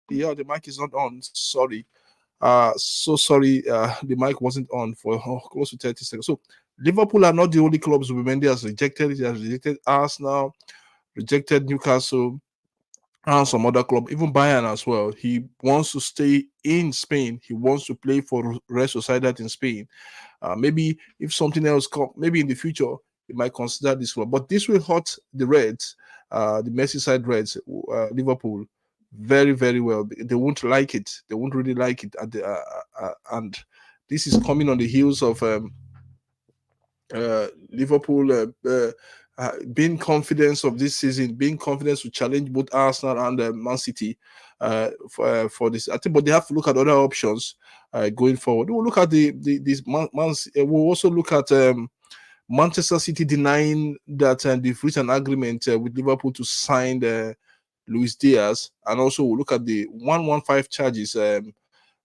Yeah, the mic is not on. Sorry. So sorry. The mic wasn't on for close to 30 seconds. So Liverpool are not the only clubs Zubimendi has rejected. He has rejected Arsenal, rejected Newcastle, and some other club, even Bayern as well. He wants to stay in Spain. He wants to play for Real Sociedad in Spain. Maybe if something else come, maybe in the future he might consider this club. But this will hurt the Reds, the Merseyside Reds, Liverpool, very very well. They won't like it. They won't really like it. And this is coming on the heels of Liverpool being confident of this season, being confident to challenge both Arsenal and Man City for this. I think, but they have to look at other options going forward. We'll look at we'll also look at Manchester City denying that they've reached an agreement with Liverpool to sign Luis Diaz, and also we'll look at the 115 charges.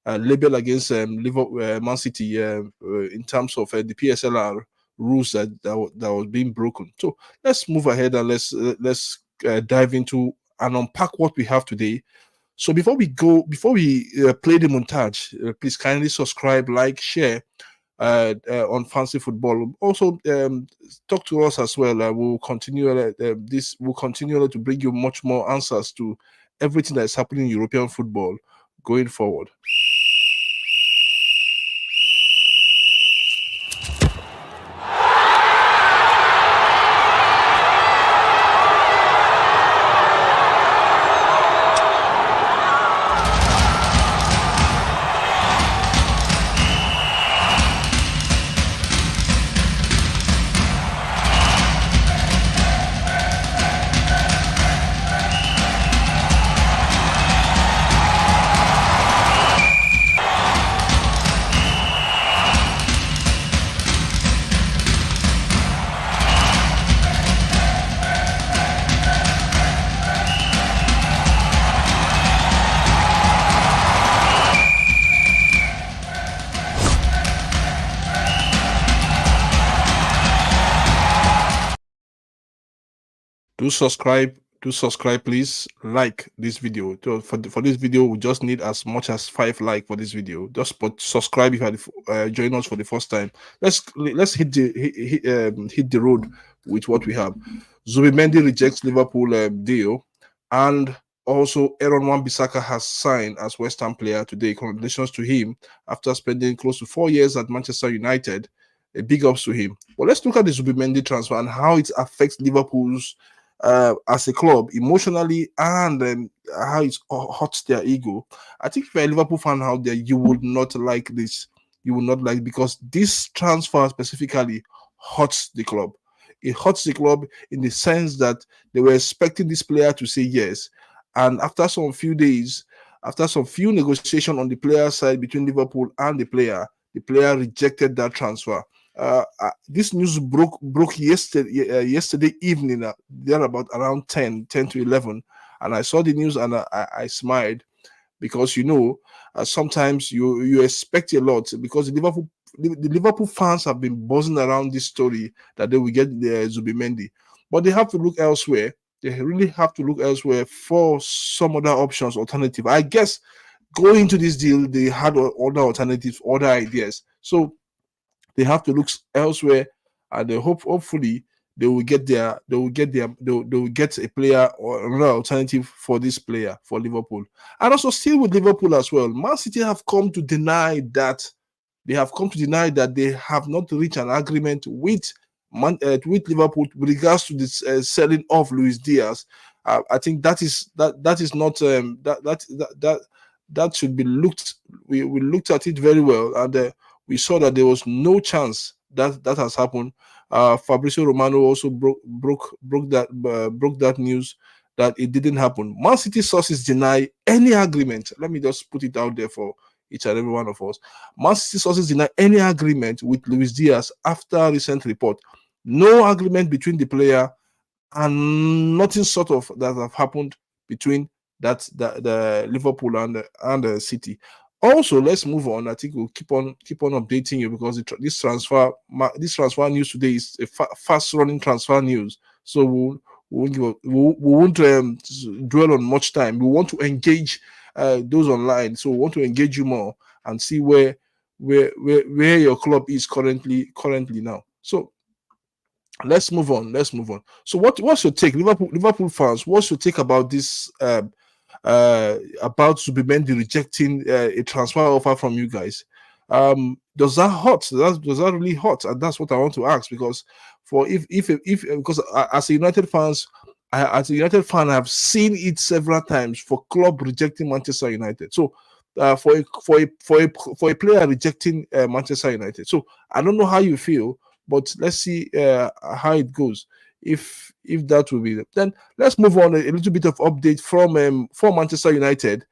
Label against Liverpool, Man City in terms of the PSLR rules that was being broken. So let's move ahead and let's dive into and unpack what we have today. So before we play the montage, please kindly subscribe, like, share on Fancy Football. Also, talk to us as well. We'll continue this. We'll continue to bring you much more answers to everything that is happening in European football going forward. Do subscribe, please. Like this video. For this video, we just need as much as 5 likes for this video. Just subscribe if you are joining us for the first time. Let's hit the road with what we have. Zubimendi rejects Liverpool deal, and also Aaron Wan-Bissaka has signed as West Ham player today. Congratulations to him after spending close to 4 years at Manchester United. A big ups to him. Well, let's look at the Zubimendi transfer and how it affects Liverpool's as a club emotionally, and how it hurts their ego. I think if you're a Liverpool fan out there, you would not like this. You will not like, because this transfer specifically hurts the club. It hurts the club in the sense that they were expecting this player to say yes, and after some few days, after some few negotiation on the player side between Liverpool and the player rejected that transfer. This news broke yesterday evening, there about around 10 to 11, and I saw the news and I smiled, because sometimes you expect a lot, because the Liverpool fans have been buzzing around this story that they will get the Zubimendi, but they have to look elsewhere. They really have to look elsewhere for some other options, alternative. I guess going into this deal, they had other alternatives, other ideas. So they have to look elsewhere, and they hopefully they will get a player or another alternative for this player for Liverpool. And also, still with Liverpool as well, Man City have come to deny that they have not reached an agreement with Liverpool with regards to this selling of Luis Diaz. I think that is not that should be looked. We looked at it very well, and we saw that there was no chance that has happened. Fabrizio Romano also broke that news that it didn't happen. Man City sources deny any agreement. Let me just put it out there for each and every one of us. Man City sources deny any agreement with Luis Diaz after recent report. No agreement between the player, and nothing sort of that have happened between the Liverpool and the City. Also, let's move on. I think we'll keep on updating you, because this transfer news today is a fast running transfer news. So we won't dwell on much time. We want to engage those online. So we want to engage you more and see where your club is currently now. So let's move on. Let's move on. So what's your take, Liverpool fans? What's your take about this? About Zubimendi rejecting a transfer offer from you guys. Does that hurt? Does that really hurt? And that's what I want to ask, because for if because as a United fans, as a United fan, I've seen it several times for club rejecting Manchester United. So for a player rejecting Manchester United. So I don't know how you feel, but let's see how it goes. If that will be then, let's move on. A little bit of update from Manchester United.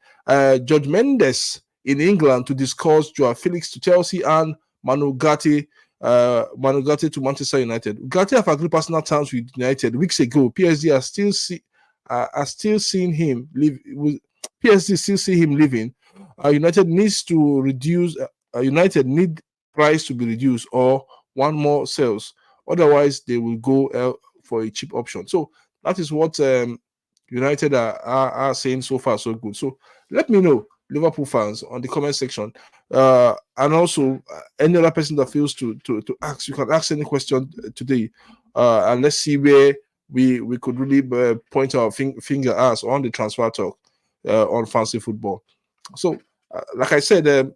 George Mendes in England to discuss Joao Felix to Chelsea and Manu Gatti to Manchester United. Gatti have agreed personal terms with United weeks ago. PSG are still seeing him leave. PSG still see him leaving. United needs to reduce. United need price to be reduced or one more sales. Otherwise, they will go for a cheap option. So that is what United are saying so far, so good. So let me know, Liverpool fans, on the comment section. And also, any other person that feels to ask, you can ask any question today. And let's see where we could really point our finger at on the transfer talk on fancy football. So, like I said,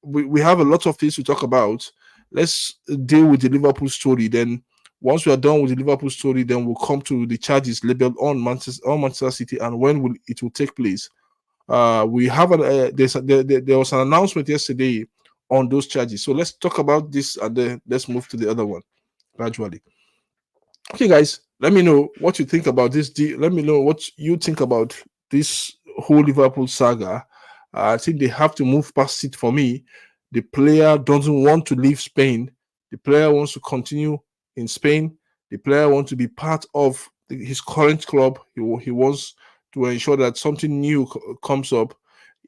we have a lot of things to talk about. Let's deal with the Liverpool story. Then, once we are done with the Liverpool story, then we'll come to the charges labeled on Manchester City and when it will take place. We have there was an announcement yesterday on those charges. So let's talk about this and then let's move to the other one gradually. Okay, guys, let me know what you think about this. Let me know what you think about this whole Liverpool saga. I think they have to move past it for me. The player doesn't want to leave Spain. The player wants to continue in Spain. The player wants to be part of his current club. He wants to ensure that something new comes up.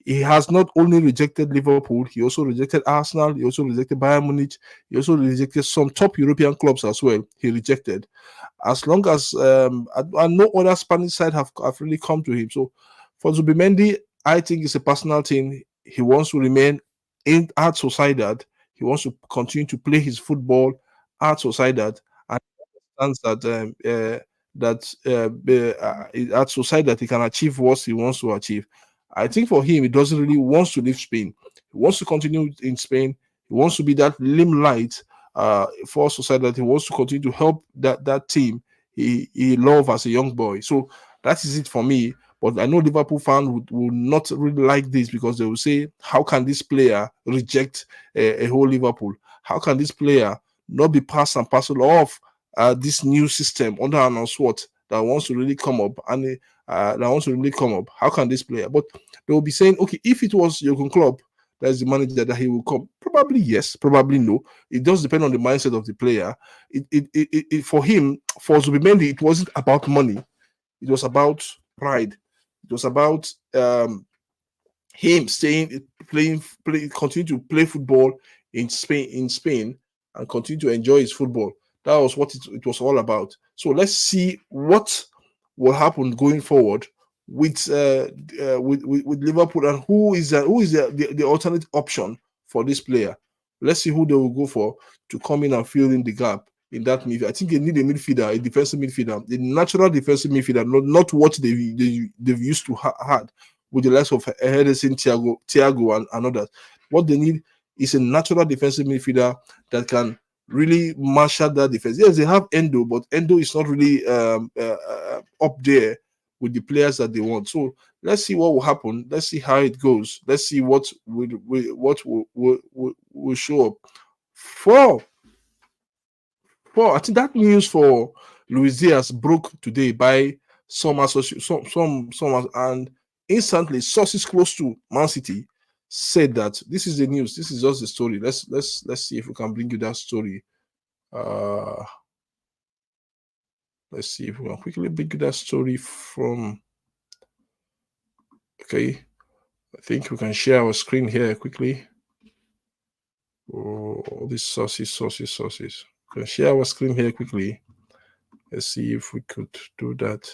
He has not only rejected Liverpool, he also rejected Arsenal, he also rejected Bayern Munich, he also rejected some top European clubs as well. He rejected. As long as and no other Spanish side have really come to him. So for Zubimendi, I think it's a personal thing. He wants to remain at Sociedad. He wants to continue to play his football at Sociedad, and understands that at Sociedad he can achieve what he wants to achieve. I think for him, he doesn't really wants to leave Spain. He wants to continue in Spain. He wants to be that limelight for Sociedad. He wants to continue to help that team he loved as a young boy. So that is it for me. But I know Liverpool fans would not really like this, because they will say, how can this player reject a whole Liverpool? How can this player not be part and parcel of this new system under an Answat that wants to really come up and that wants to really come up? How can this player? But they will be saying, okay, if it was Jurgen Klopp that's the manager, that he will come. Probably yes, probably no. It does depend on the mindset of the player. For him, for Zubimendi, it wasn't about money. It was about pride. It was about him staying, continue to play football in Spain, and continue to enjoy his football. That was what it was all about. So let's see what will happen going forward with Liverpool, and who is the alternate option for this player. Let's see who they will go for to come in and fill in the gap in that midfield. I think they need a midfielder, a defensive midfielder, the natural defensive midfielder, not what they've used to had with the likes of Henderson, Thiago, and others. What they need is a natural defensive midfielder that can really marshal that defense. Yes, they have Endo, but Endo is not really up there with the players that they want. So let's see what will happen. Let's see how it goes. Let's see what will show up. I think that news for Luis Diaz broke today by some and instantly sources close to Man City said that this is the news. This is just the story. Let's see if we can bring you that story. Let's see if we can quickly bring you that story from. Okay, I think we can share our screen here quickly. Oh, all these sources. We can share our screen here quickly. Let's see if we could do that.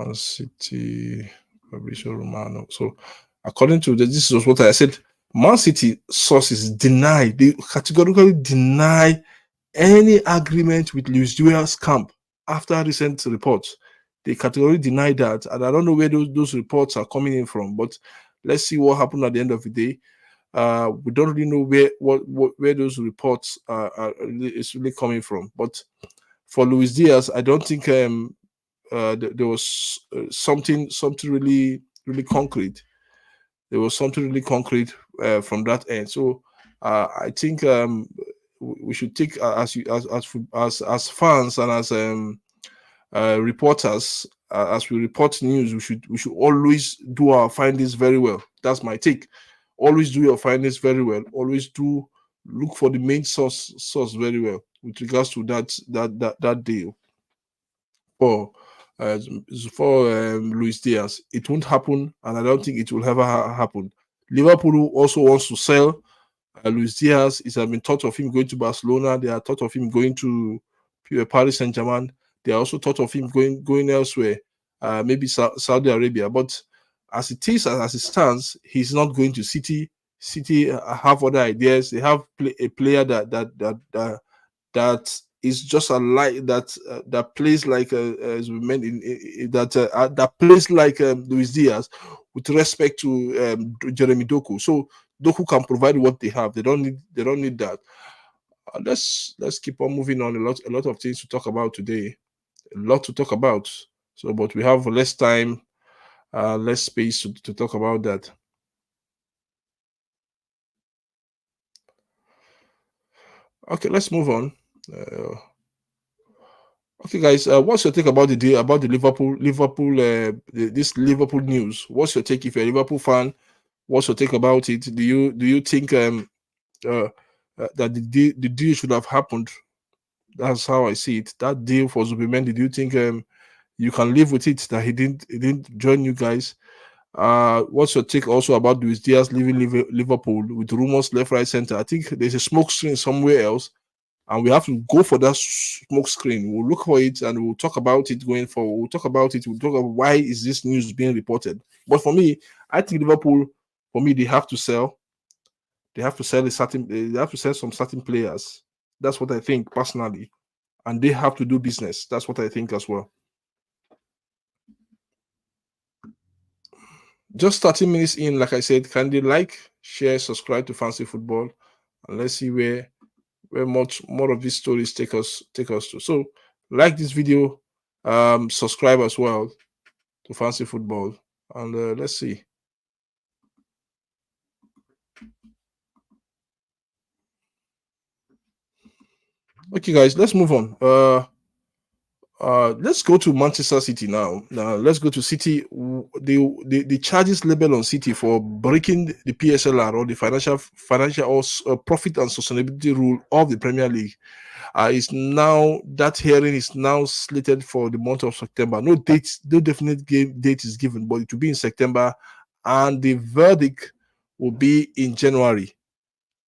Man City, Fabrizio Romano. So, according to this is what I said. Man City sources deny, they categorically deny any agreement with Luis Diaz's camp after recent reports. They categorically deny that, and I don't know where those reports are coming in from. But let's see what happened at the end of the day. We don't really know where those reports is really coming from. But for Luis Diaz, I don't think there was something really concrete. There was something really concrete from that end. So I think we should take as fans and as reporters, as we report news, we should always do our findings very well. That's my take. Always do your findings very well. Always do look for the main source very well with regards to that deal for uh, Luis Diaz. It won't happen, and I don't think it will ever happen. Liverpool also wants to sell Luis Diaz. It has been thought of him going to Barcelona. They are thought of him going to Paris Saint Germain. They are also thought of him going elsewhere, maybe Saudi Arabia. But as it is, as it stands, he's not going to City. City have other ideas. They have a player that is just a light that plays like as we meant that plays like Luis Diaz with respect to Jeremy Doku. So Doku can provide what they have. They don't need that. Let's keep on moving on. A lot of things to talk about today. A lot to talk about. So, but we have less time, less space to talk about that. Okay, let's move on. Uh, Okay, guys, what's your take about the day about the this Liverpool news? What's your take if you're a Liverpool fan? What's your take about it? Do you think uh, that the deal should have happened? That's how I see it. That deal for Zubimendi. Do you think you can live with it that he didn't join you guys? What's your take also about Luis Diaz leaving Liverpool with rumors left, right, center? I think there's a smoke screen somewhere else and we have to go for that smoke screen. We'll look for it and we'll talk about it going forward. We'll talk about it. We'll talk about why is this news being reported. But for me, I think Liverpool, for me, they have to sell. They have to sell a certain. They have to sell some certain players. That's what I think personally, and they have to do business. That's what I think as well. Just 30 minutes in, like I said, can they like, share, subscribe to Fancy Football, and let's see where much more of these stories take us to. So like this video, subscribe as well to Fancy Football, and let's see. Okay, guys, let's move on. Let's go to Manchester City now. Now let's go to City. The charges labeled on City for breaking the PSLR, or the financial or profit and sustainability rule of the Premier League. Is now that hearing is now slated for the month of September. No definite date is given, but it will be in September, and the verdict will be in January.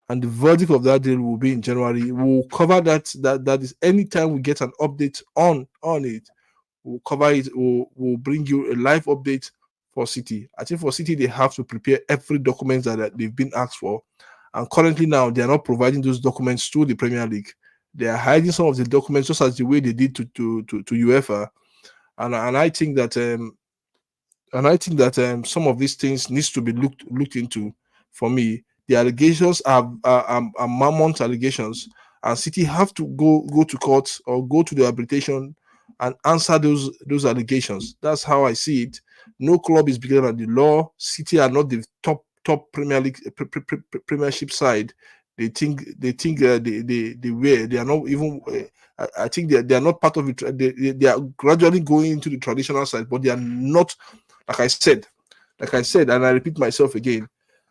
And the verdict of that deal will be in January. We'll cover that is anytime we get an update on it, we'll cover it. We'll bring you a live update for City. I think for City they have to prepare every document that they've been asked for, and currently now they are not providing those documents to the Premier League. They are hiding some of the documents just as the way they did to UEFA, and I think that some of these things needs to be looked into. For me, the allegations are mammoth allegations, and City have to go to court or go to the arbitration and answer those allegations. That's how I see it. No club is bigger than the law. City are not the top Premier League Premiership side. They think they are not even. I think they are not part of it. They are gradually going into the traditional side, but they are not. Like I said, and I repeat myself again.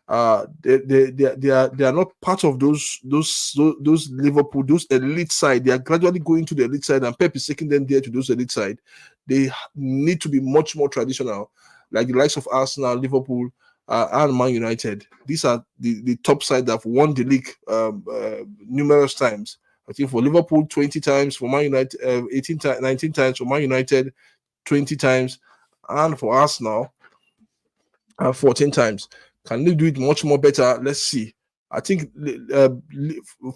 They are not part of those Liverpool, those elite side. They are gradually going to the elite side, and Pep is taking them there to those elite side. They need to be much more traditional, like the likes of Arsenal, Liverpool, and Man United. These are the top side that have won the league numerous times. I think for Liverpool 20 times, for Man United 18 19 times, for Man United 20 times, and for Arsenal 14 times. Can they do it much more better? Let's see. I think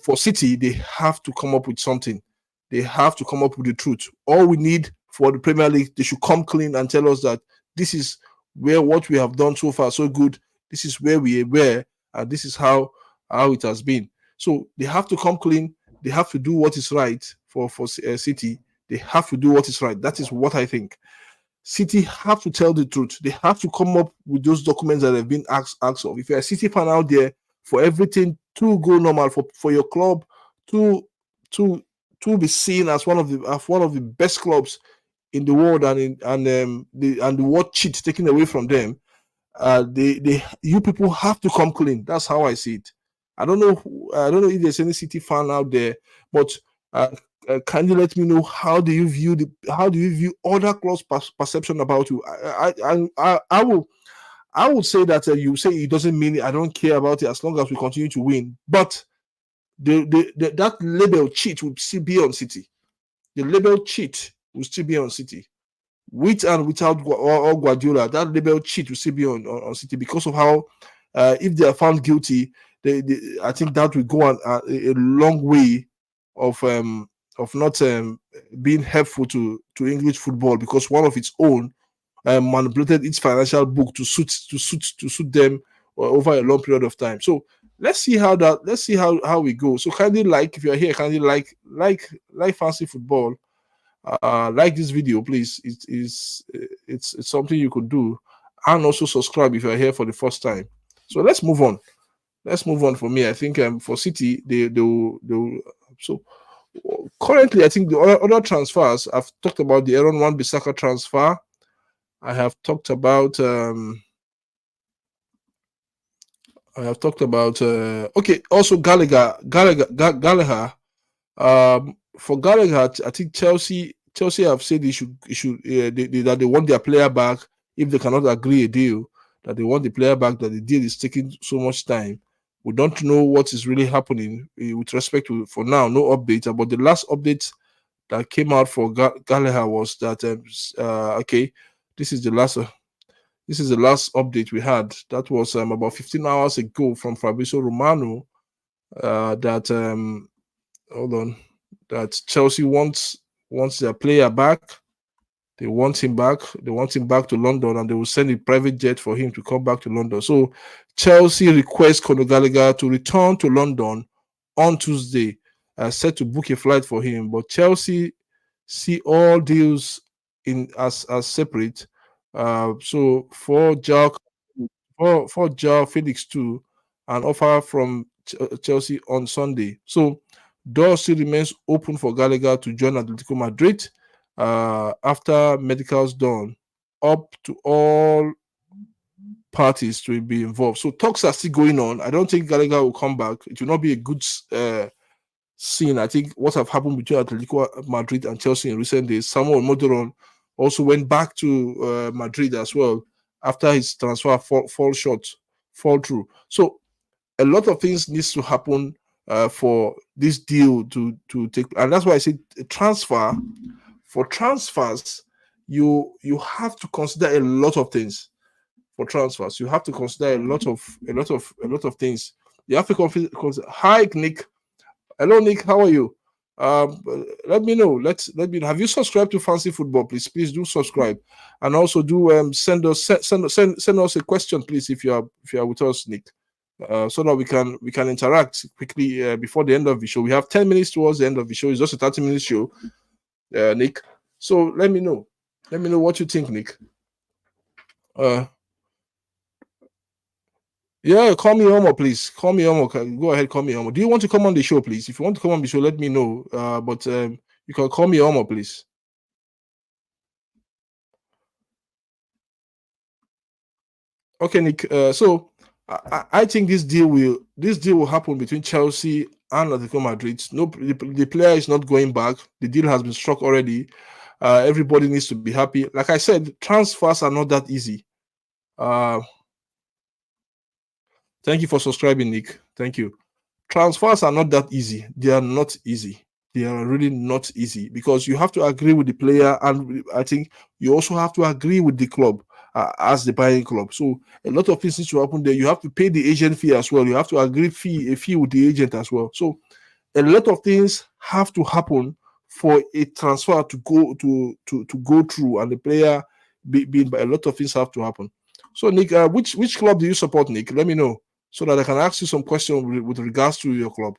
for City, they have to come up with something. They have to come up with the truth. All we need for the Premier League, they should come clean and tell us that this is where what we have done so far so good. This is where we were, and this is how it has been. So they have to come clean. They have to do what is right for City. They have to do what is right. That is what I think. City have to tell the truth. They have to come up with those documents that have been asked of. If you're a City fan out there, for everything to go normal, for your club to to to be seen as one of the best clubs in the world, and the word cheat taken away from them, they you people have to come clean. That's how I see it. I don't know if there's any City fan out there, but uh, can you let me know how do you view other clubs' perception about you? I would say that you say it doesn't mean I don't care about it as long as we continue to win. But that label cheat will still be on City. The label cheat will still be on City. With and without Guardiola, that label cheat will still be on City because of how, if they are found guilty, I think that will go on a long way of not being helpful to English football, because one of its own manipulated its financial book to suit them over a long period of time. So let's see how we go. So kindly, like, if you're here, kindly like fancy football, like this video, please. It's something you could do, and also subscribe if you're here for the first time. So let's move on. Let's move on. For me, I think for City, they will. So currently, I think the other transfers, I've talked about the Aaron Wan-Bissaka transfer. I have talked about okay, also Gallagher. For Gallagher, I think Chelsea have said that they want their player back if they cannot agree a deal. That they want the player back. That the deal is taking so much time. We don't know what is really happening with respect to, for now, no update. But the last update that came out for Gallagher was that okay, this is the last. This is the last update we had. That was about 15 hours ago from Fabrizio Romano. That hold on, that Chelsea wants their player back. They want him back. They want him back to London, and they will send a private jet for him to come back to London. So Chelsea requests Conor Gallagher to return to London on Tuesday, set to book a flight for him. But Chelsea see all deals as separate. So for Joao Felix too, an offer from Chelsea on Sunday. So door still remains open for Gallagher to join Atletico Madrid after medicals done, up to all parties to be involved. So talks are still going on. I don't think Gallagher will come back. It will not be a good scene. I think what have happened between Atletico Madrid and Chelsea in recent days. Samuel Moderon also went back to Madrid as well after his transfer fall through. So a lot of things needs to happen for this deal to take, and that's why I said transfer. For transfers, you have to consider a lot of things. For transfers, you have to consider a lot of things. You have to consider. Hi, Nick. Hello, Nick. How are you? Let me know. Let me know. Have you subscribed to Fancy Football? Please do subscribe, and also do send us a question, please, if you are with us, Nick, so that we can interact quickly before the end of the show. We have 10 minutes towards the end of the show. It's just a 30-minute show, Nick. So let me know. Let me know what you think, Nick. Yeah, call me Omo, please. Call me Omo. Go ahead, call me Omo. Do you want to come on the show, please? If you want to come on the show, let me know. But you can call me Omo, please. Okay, Nick. So I think this deal will happen between Chelsea and Atletico Madrid. No, the player is not going back. The deal has been struck already. Everybody needs to be happy. Like I said, transfers are not that easy. Thank you for subscribing, Nick. Thank you. Transfers are not that easy. They are not easy. they are really not easy, because you have to agree with the player, and I think you also have to agree with the club as the buying club. So a lot of things need to happen there. You have to pay the agent fee as well. You have to agree a fee with the agent as well. So a lot of things have to happen for a transfer to go through, and the player being, but a lot of things have to happen. So Nick, which club do you support, Nick? Let me know so that I can ask you some questions with regards to your club.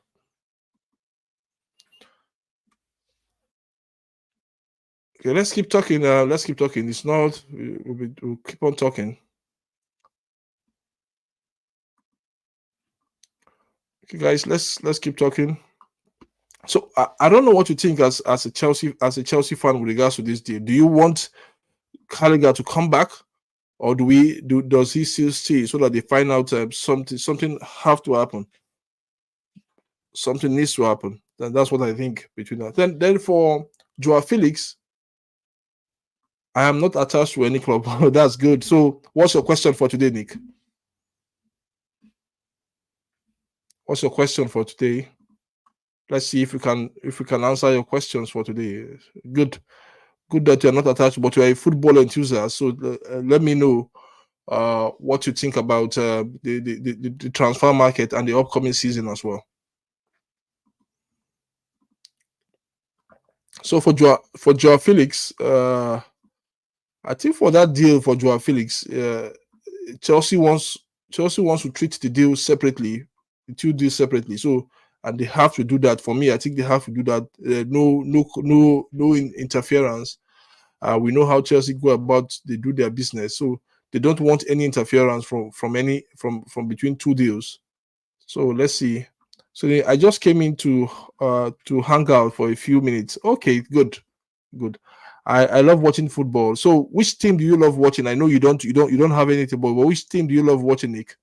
Okay, let's keep talking. Let's keep talking. It's not. We'll keep on talking. Okay, guys, let's keep talking. So I don't know what you think as a Chelsea fan with regards to this deal. Do you want Gallagher to come back, or does he still stay so that they find out something have to happen? Something needs to happen. That's what I think between that. Then for Joao Felix, I am not attached to any club. That's good. So what's your question for today, Nick? What's your question for today? Let's see if we can answer your questions for today. Good that you're not attached, but you're a football enthusiast. So let me know what you think about the transfer market and the upcoming season as well. So for Joao Felix, I think for that deal for Joao Felix, Chelsea wants to treat the deal separately, the two deals separately. So, and they have to do that. For me, I think they have to do that. No interference. We know how Chelsea go about, they do their business. So they don't want any interference from between two deals. So let's see. So I just came in to hang out for a few minutes. Okay, good. I love watching football. So which team do you love watching? I know you don't have anything, but which team do you love watching, Nick?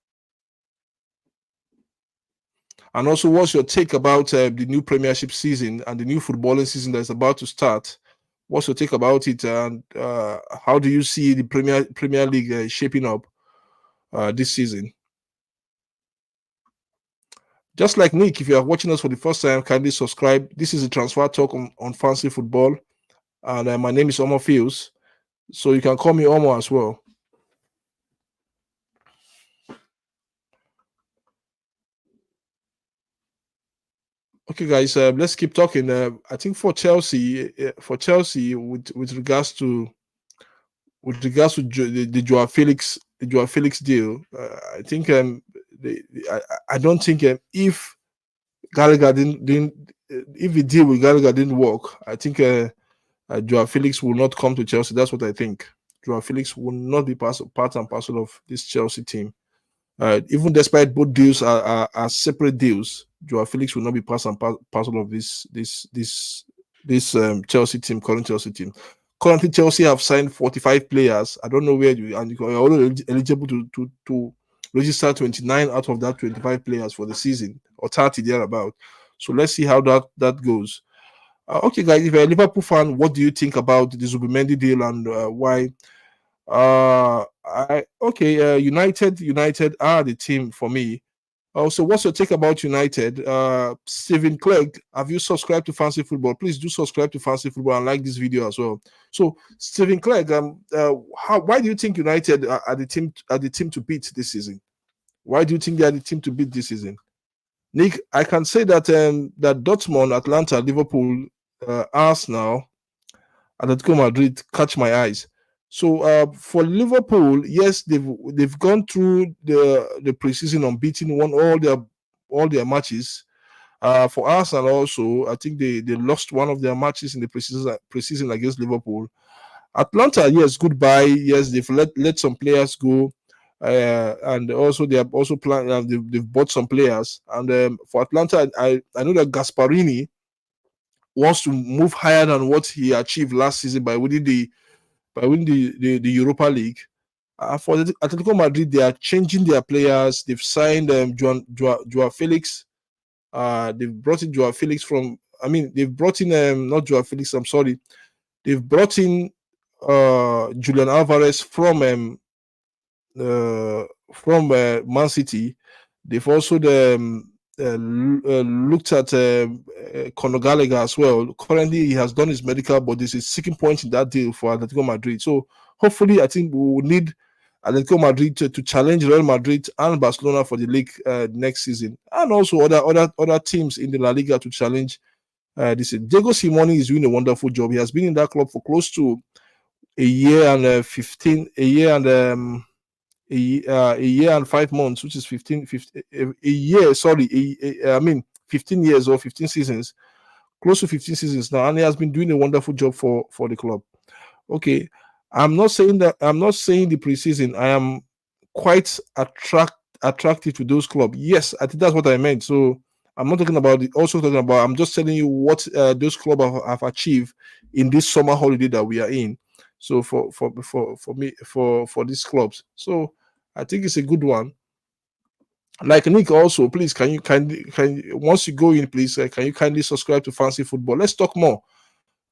And also, what's your take about the new Premiership season and the new footballing season that's about to start? What's your take about it, and how do you see the Premier League shaping up this season? Just like Nick, if you are watching us for the first time, kindly subscribe. This is a transfer talk on fancy football, and my name is Omo Fields, so you can call me Omo as well. Okay, guys, let's keep talking. I think for Chelsea, with regards to the Joao Felix deal, I think I don't think if Gallagher didn't if the deal with Gallagher didn't work, I think Joao Felix will not come to Chelsea. That's what I think. Joao Felix will not be part and parcel of this Chelsea team. Even despite both deals are separate deals, Joao Felix will not be part and parcel of this Chelsea team, current Chelsea team. Currently, Chelsea have signed 45 players. I don't know where you're only eligible to register 29 out of that 25 players for the season, or 30 thereabout. So let's see how that goes. Okay, guys, if you're a Liverpool fan, what do you think about the Zubimendi deal, and why? United are the team for me. Also, what's your take about United? Stephen Clegg, have you subscribed to Fancy Football? Please do subscribe to Fancy Football and like this video as well. So, Stephen Clegg, why do you think United are the team to beat this season? Why do you think they are the team to beat this season? Nick, I can say that that Dortmund, Atlanta, Liverpool, Arsenal, Atletico Madrid catch my eyes. So for Liverpool, yes, they've gone through the preseason unbeaten, won all their matches. For Arsenal also, I think they lost one of their matches in the preseason against Liverpool. Atlanta, yes, goodbye. Yes, they've let some players go, and also they have also planned. They've bought some players. And for Atlanta, I know that Gasparini wants to move higher than what he achieved last season by winning the Europa League. For the Atletico Madrid, they are changing their players. They've signed Joao Felix. They've brought in Joao Felix from. I mean, they've brought in not Joao Felix. I'm sorry. They've brought in Julian Alvarez from Man City. They've also looked at Conor Gallagher as well. Currently, he has done his medical, but there's a sticking point in that deal for Atletico Madrid. So hopefully, I think we will need Atletico Madrid to challenge Real Madrid and Barcelona for the league next season, and also other teams in the La Liga to challenge. This Diego Simone is doing a wonderful job. He has been in that club for close to a year and 15, a year and 5 months, which is 15 a year. Sorry, I mean 15 years or 15 seasons, close to 15 seasons now, and he has been doing a wonderful job for the club. Okay, I'm not saying that. I'm not saying the preseason. I am quite attractive to those clubs. Yes, I think that's what I meant. So I'm not talking about also talking about. I'm just telling you what those clubs have achieved in this summer holiday that we are in. So for me for these clubs, so I think it's a good one. Like Nick, also, please can once you go in, please can you kindly subscribe to Fancy Football? Let's talk more.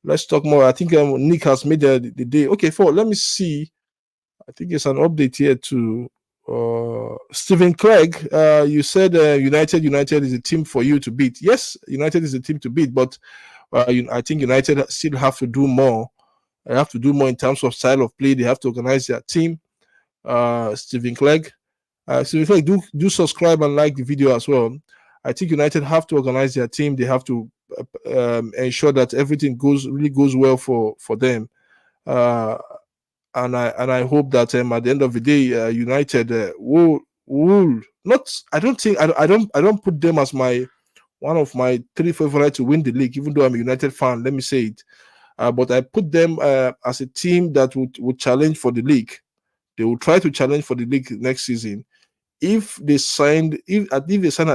Let's talk more. I think Nick has made the day. Okay, let me see. I think it's an update here to Stephen Craig. You said United is a team for you to beat. Yes, United is a team to beat, but I think United still have to do more. They have to do more in terms of style of play. They have to organize their team. Stephen Clegg. Stephen Clegg, do subscribe and like the video as well. I think United have to organize their team. They have to ensure that everything really goes well for them. And I hope that at the end of the day, United will not. I don't put them as my one of my three favorites to win the league. Even though I'm a United fan, let me say it. But I put them as a team that would challenge for the league. They will try to challenge for the league next season. If they sign at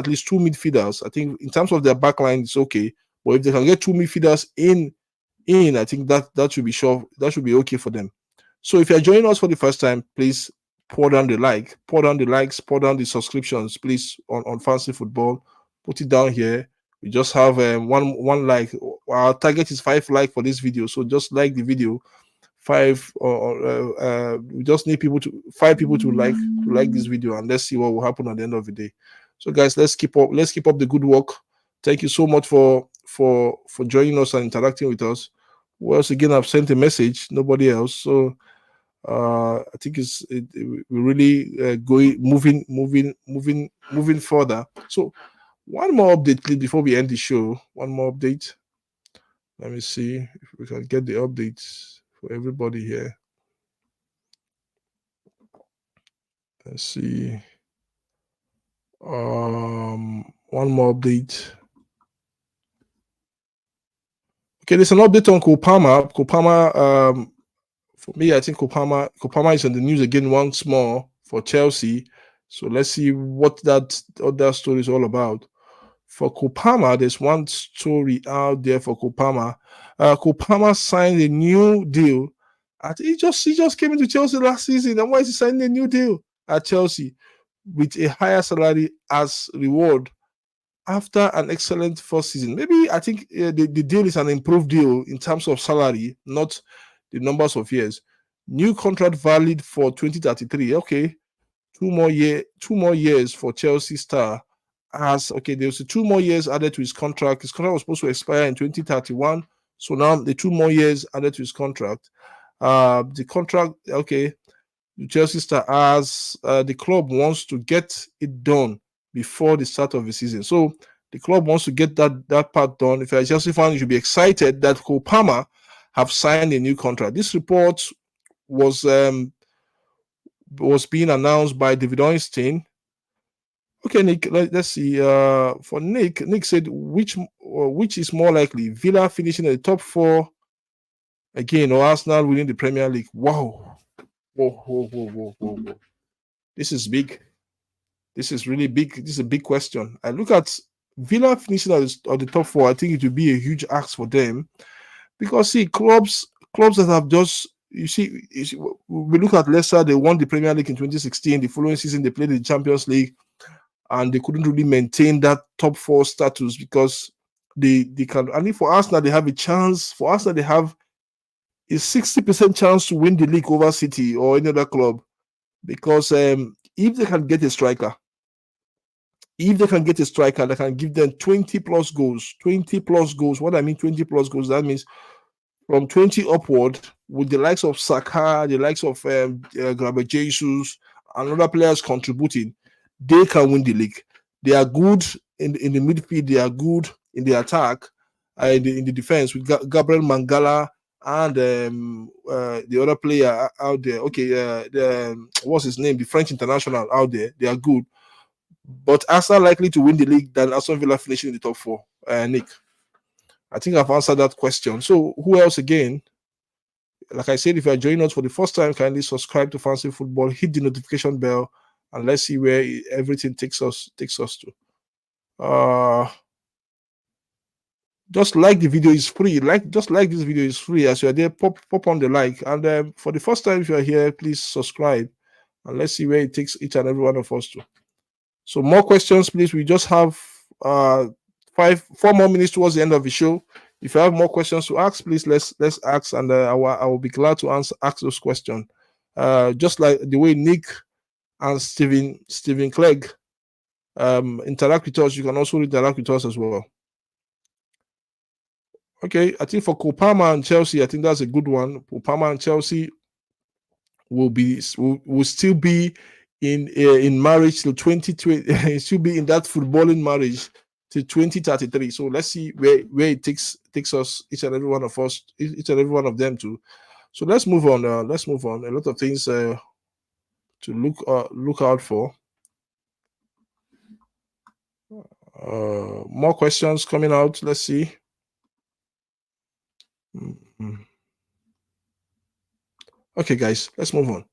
least two midfielders, I think in terms of their backline, it's okay. But if they can get two midfielders I think that should be sure that should be okay for them. So if you're joining us for the first time, please pour down the likes, pour down the subscriptions, please on Fancy Football. Put it down here. We just have one like. Our target is 5 likes for this video, so just like the video. We just need 5 people to like this video, and let's see what will happen at the end of the day. So guys, let's keep up the good work. Thank you so much for joining us and interacting with us. Once again, I've sent a message, nobody else. So I think we're really moving further. So one more update, please, before we end the show. One more update. Let me see if we can get the updates for everybody here. Let's see. One more update. Okay, there's an update on Kopama. For me, I think Kopama is in the news again once more for Chelsea. So let's see what that story is all about. For Kopama, there's one story out there for Kopama. Kopama signed a new deal. He just came into Chelsea last season, and why is he signing a new deal at Chelsea with a higher salary as reward after an excellent first season? Maybe I think the deal is an improved deal in terms of salary, not the numbers of years. New contract valid for 2033. Okay, two more years for Chelsea star. There's 2 more years added to his contract. His contract was supposed to expire in 2031. So now the 2 more years added to his contract. The contract, the Chelsea star the club wants to get it done before the start of the season. So the club wants to get that part done. If you're a Chelsea fan, you should be excited that Kopama have signed a new contract. This report was being announced by David Ornstein. Okay, Nick, let's see. For Nick said, which is more likely, Villa finishing in the top 4 again, or Arsenal winning the Premier League? Wow. Whoa. This is big. This is really big. This is a big question. I look at Villa finishing at the top 4. I think it would be a huge ask for them, because see, clubs that have just we look at Leicester. They won the Premier League in 2016. The following season, they played the Champions League, and they couldn't really maintain that top 4 status because they can. And for Arsenal, they have a chance. For Arsenal, they have a 60% chance to win the league over City or any other club, because if they can get a striker, If they can get a striker that can give them 20 plus goals, 20 plus goals. What I mean 20 plus goals, that means from 20 upward, with the likes of Saka, the likes of Gabriel Jesus, and other players contributing, they can win the league. They are good in the midfield. They are good in the attack, in the defense with Gabriel Mangala and the other player out there. Okay, what's his name? The French international out there. They are good. But Arsenal likely to win the league than Aston Villa finishing in the top four. Nick, I think I've answered that question. So who else again? Like I said, if you are joining us for the first time, kindly subscribe to Fancy Football, hit the notification bell, and let's see where everything takes us to. Just like the video is free. Just like this video is free. As you are there, pop on the like. And for the first time, if you are here, please subscribe, and let's see where it takes each and every one of us to. So more questions, please. We just have 4 more minutes towards the end of the show. If you have more questions to ask, please let's ask, and I will be glad to ask those questions. Just like the way Nick and Stephen Clegg interact with us, you can also interact with us as well. Okay, I think for Kopama and Chelsea, I think that's a good one. Kopama and Chelsea will still be in marriage till 2020. Still be in that footballing marriage till 2033. So let's see where it takes us, each and every one of us, each and every one of them to. So let's move on. A lot of things to look out for. More questions coming out. Let's see. Okay, guys, let's move on.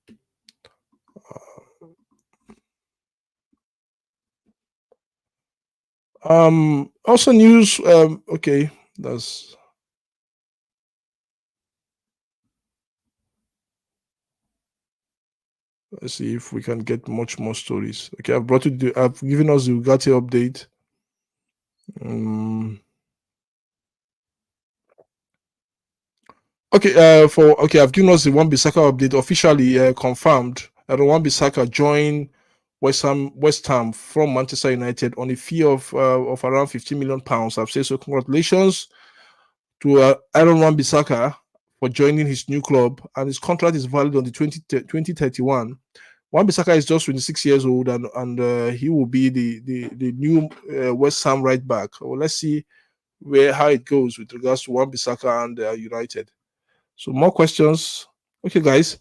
Also news. Okay, let's see if we can get much more stories. Okay, I've given us the Ugarte update. Okay, I've given us the Wan-Bissaka update, officially confirmed that Wan-Bissaka joined West Ham from Manchester United on a fee of around £15 million. I've said so. Congratulations to Aaron Wan-Bissaka for joining his new club, and his contract is valid on the 2031. Wan-Bissaka is just 26 years old, and he will be the new West Ham right back. Well, let's see how it goes with regards to Wan-Bissaka and United. So more questions. Okay, guys,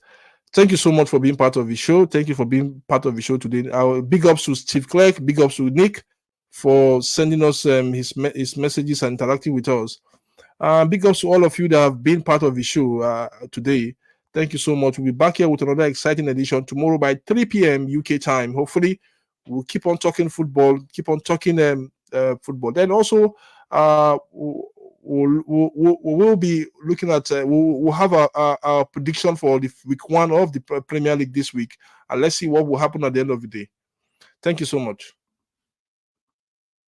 thank you so much for being part of the show. Thank you for being part of the show today. Our big ups to Steve Clegg, big ups to Nick for sending us his messages and interacting with us. Big ups to all of you that have been part of the show today. Thank you so much. We'll be back here with another exciting edition tomorrow by 3 p.m. UK time. Hopefully, we'll keep on talking football, keep on talking football. Then also, we'll be looking at we'll have our prediction for the week 1 of the Premier League this week, and let's see what will happen at the end of the day. Thank you so much.